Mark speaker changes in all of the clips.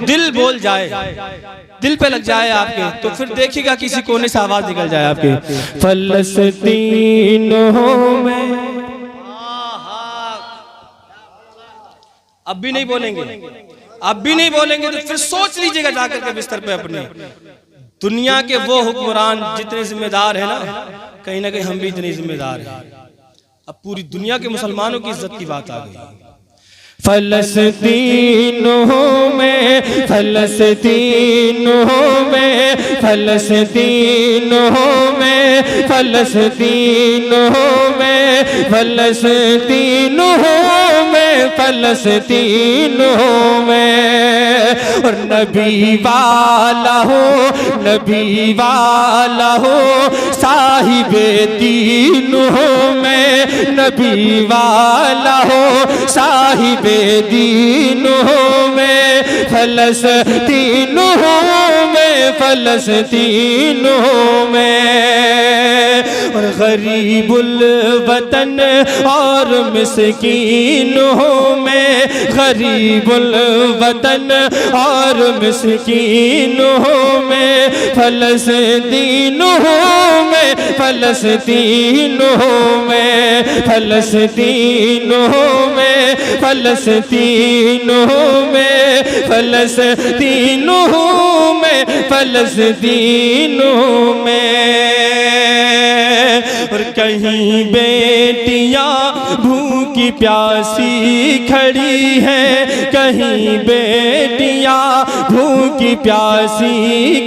Speaker 1: दिल बोल जाए, दिल पे लग जाए आपके, तो फिर देखिएगा किसी कोने से आवाज निकल जाए आपके, फलस्तीनों में। अब भी नहीं बोलेंगे, अब भी नहीं बोलेंगे तो फिर सोच लीजिएगा जाकर के बिस्तर पे अपने, दुनिया के वो हुक्मरान जितने जिम्मेदार है ना, कहीं ना कहीं हम भी इतने जिम्मेदार हैं। अब पूरी दुनिया के मुसलमानों की इज्जत की बात आ गई। फलस्तीनों में, फलस्तीनों में, फलस्तीनों में, फलस्तीनों में, फलस्तीनों में, फलस्तीनों में। और नबी वाला हो, नबी वाला हो साहिबे दीनों में, नबी वाला हो साहिबे दीनों में, फलस्तीनों में, फलस्तीनों में। और गरीबुल वतन और मिस्कीनों में, गरीबुल वतन और मिस्कीनों में, फलस्तीनों में, फलस्तीनों में, फलस्तीनों में, फलस्तीनों में, फलस्तीनों में, फलस्तीनों में। और कहीं बेटियां भूखी प्यासी खड़ी हैं, कहीं बेटियां भूखी प्यासी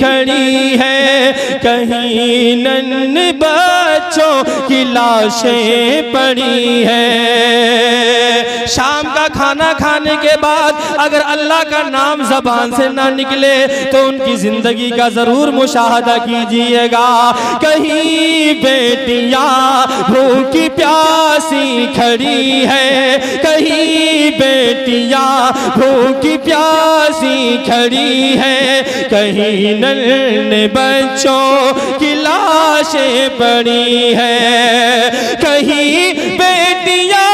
Speaker 1: खड़ी हैं, कहीं नन्हे बच्चों की लाशें पड़ी हैं। शाम का खाना खाने के बाद अगर अल्लाह का नाम ज़बान से ना निकले तो उनकी जिंदगी का जरूर मुशाहदा कीजिएगा। कहीं बेटियां भूखी प्यासी खड़ी है, कहीं बेटियां भूखी प्यासी खड़ी है, कहीं नन्हे बच्चों की लाशें पड़ी है, कहीं बेटियां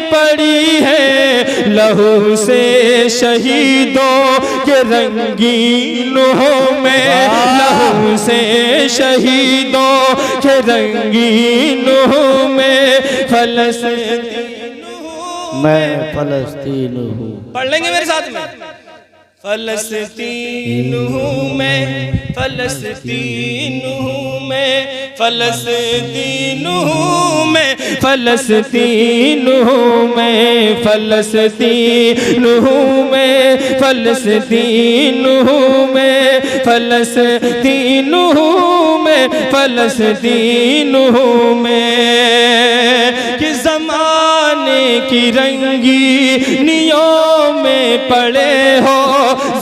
Speaker 1: पड़ी है, लहू से शहीदों के रंगीनों में, लहू से शहीदों के रंगीनों में, फलस्तीन
Speaker 2: मैं फलस्तीन हूँ।
Speaker 1: पढ़ लेंगे मेरे साथ में, फलस्तीन हूँ मैं, फलस्तीन हूँ मैं, फलस्तीन हूँ मैं, फलस्तीन हूँ मैं, फलस्तीन हूँ मैं, फलस्तीन हूँ मैं, फलस्तीन हूँ मैं, फलस्तीन हूँ मैं। कि ज़माने की रंगीनियों में पड़े हो,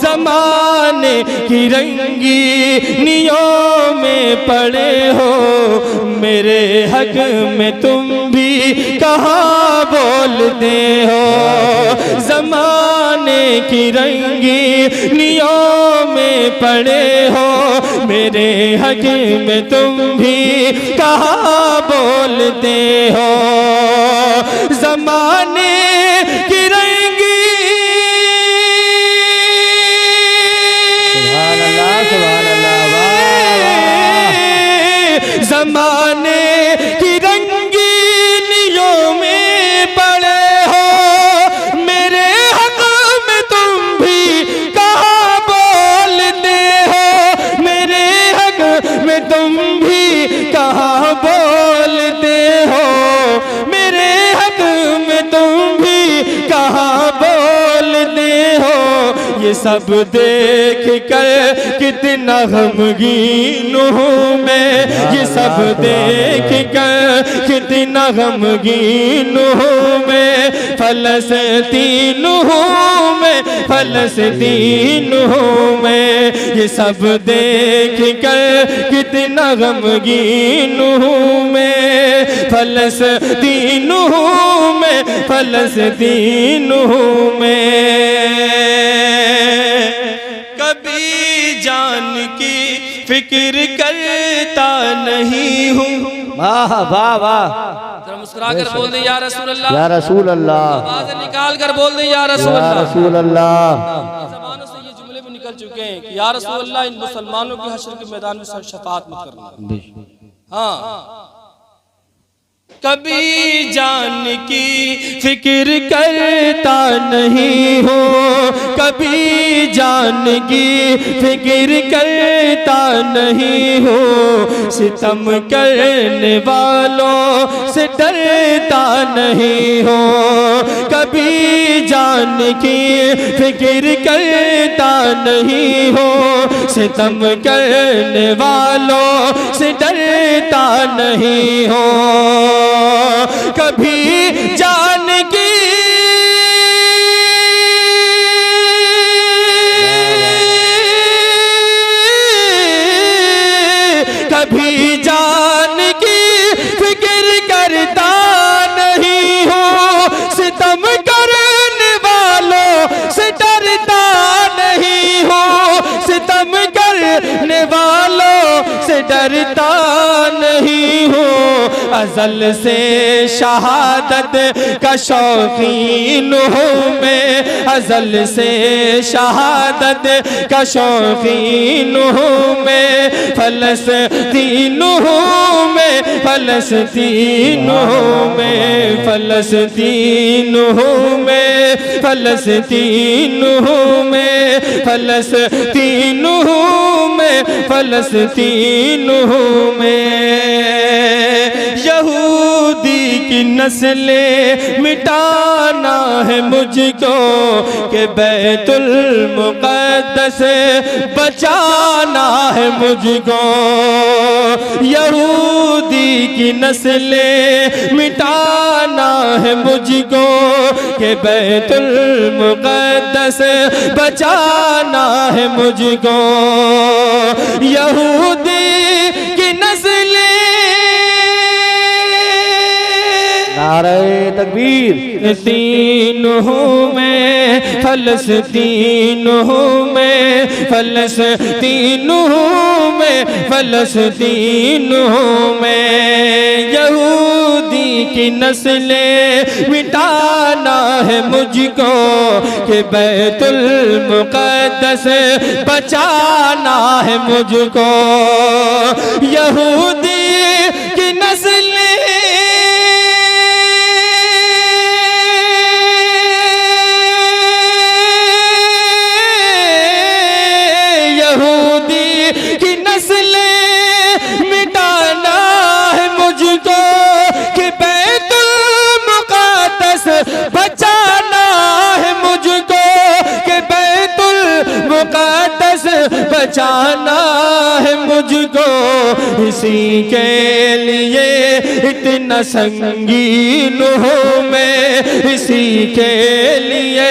Speaker 1: ज़माने की रंगीनियों में पड़े हो, मेरे हक में तुम भी कहाँ बोलते हो। ज़माने की रंगीनियों में पड़े हो, मेरे हक में तुम भी कहाँ बोलते हो। ज़माने की ज़माने की रंगीनियों में पड़े हो, मेरे हक में तुम भी कहाँ बोलते हो, मेरे हक में तुम भी कहाँ बोलते हो, मेरे हक में तुम भी कहाँ बोलते हो। ये सब देख कर कितना गमगीन हूँ मैं, ये सब देख कर कितना
Speaker 3: गमगीन हूँ मैं, फलस्तीन हूँ मैं, फलस्तीन हूँ मैं। ये सब देख कर कितना गमगीन हूँ मैं, फलस्तीन हूँ मैं, फलस्तीन हूँ मैं।
Speaker 1: कभी जान की फिक्र करता नहीं हूँ।
Speaker 2: वाह वाह वाह,
Speaker 1: जरा मुस्कुरा कर बोल दे या रसूल अल्लाह।
Speaker 2: या रसूल अल्लाह,
Speaker 1: आवाज़ निकाल कर बोल दे या रसूल
Speaker 2: या
Speaker 1: अल्लाह।
Speaker 2: रसूल अल्लाह।
Speaker 1: ज़बानों से ये जुमले भी निकल चुके हैं कि या रसूल अल्लाह, इन मुसलमानों की हश्र के मैदान में शफाअत मत करना। हाँ, कभी जान की फिक्र करता नहीं हो, कभी जान की फिक्र करता नहीं हो। सितम करने वालों से डरता नहीं हो, कभी जान की फिक्र करता नहीं हो। सितम करने वालों से डरता नहीं हो, कभी जान की कभी जान की फिक्र करता नहीं हो। सितम करने वालों से डरता नहीं हो, सितम करने वालों से डरता नहीं हो। अज़ल से शहादत का शौकीन हूँ मैं, अज़ल से शहादत का शौकीन हूँ मैं। फलस्तीन हूँ मैं, फलस्तीन हूँ मैं, फलस्तीन हूँ मैं, फलस्तीन हूँ मैं, फलस्तीन हूँ मैं, फलस्तीन हूँ मैं। यहूदी की नस्लें मिटाना है मुझको, कि बैतुल मुक़द्दस बचाना है मुझको। यहूदी की नस्लें मिटाना है मुझको, कि बैतुल मुक़द्दस बचाना है मुझको। यहूदी की नस्लें
Speaker 2: नारे तकबीर।
Speaker 3: फलस्तीन हूँ मैं, फलस्तीन हूँ मैं, फलस्तीन हूँ मैं, फलस्तीन हूँ मैं। यहूदी की नस्लें मिटाना है मुझको, कि बैतुल मुक़द्दस बचाना है मुझको। यहूदी की नस्लें बचाना है मुझको, कि बैतुल मुक़द्दस बचाना है मुझको। इसी के लिए इतना संगीन हूँ मैं, इसी के लिए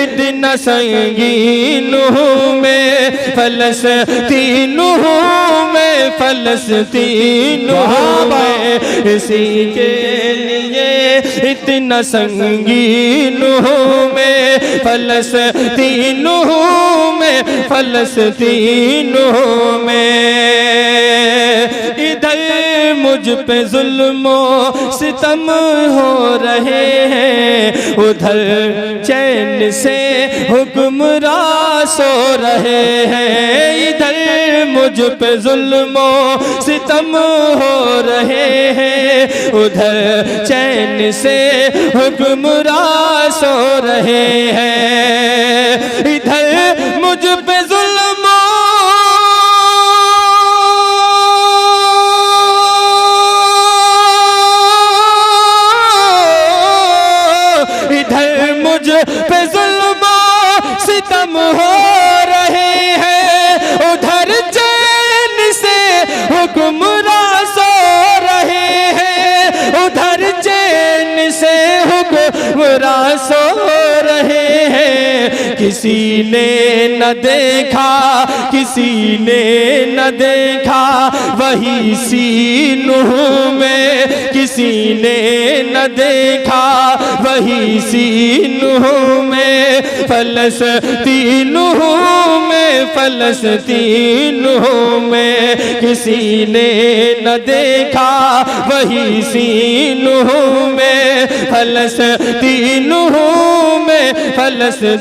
Speaker 3: इतना संगीन हूँ मैं। फलस्तीन हूँ मैं, फलस्तीन हूँ मैं, इसी के लिए इतना संगीन हूँ मैं। फलस्तीन हूँ मैं, फलस्तीन हूँ मैं। इधर मुझ पे जुल्मो सितम हो रहे हैं, उधर चैन से हुक्मरां सो रहे हैं। इधर मुझ पे जुल्मो सितम हो रहे हैं, उधर चैन से हुक्मरां सो रहे हैं। इधर मुझ पे जुल्मो इधर मुझ पे जुल्मो सितम हो रहे हैं, उधर चैन से हुक्मरां सो रहे हैं। उधर हुक्मरां सो रहे हैं, किसी ने न देखा, किसी ने न देखा वही सीनूह में, किसी ने न देखा वही सीनूह में, फलस्तीनूह में, फलस्तीनूह में, किसी ने न देखा वही सीनूह में, फलस्तीनूह में, फलस्तीनूह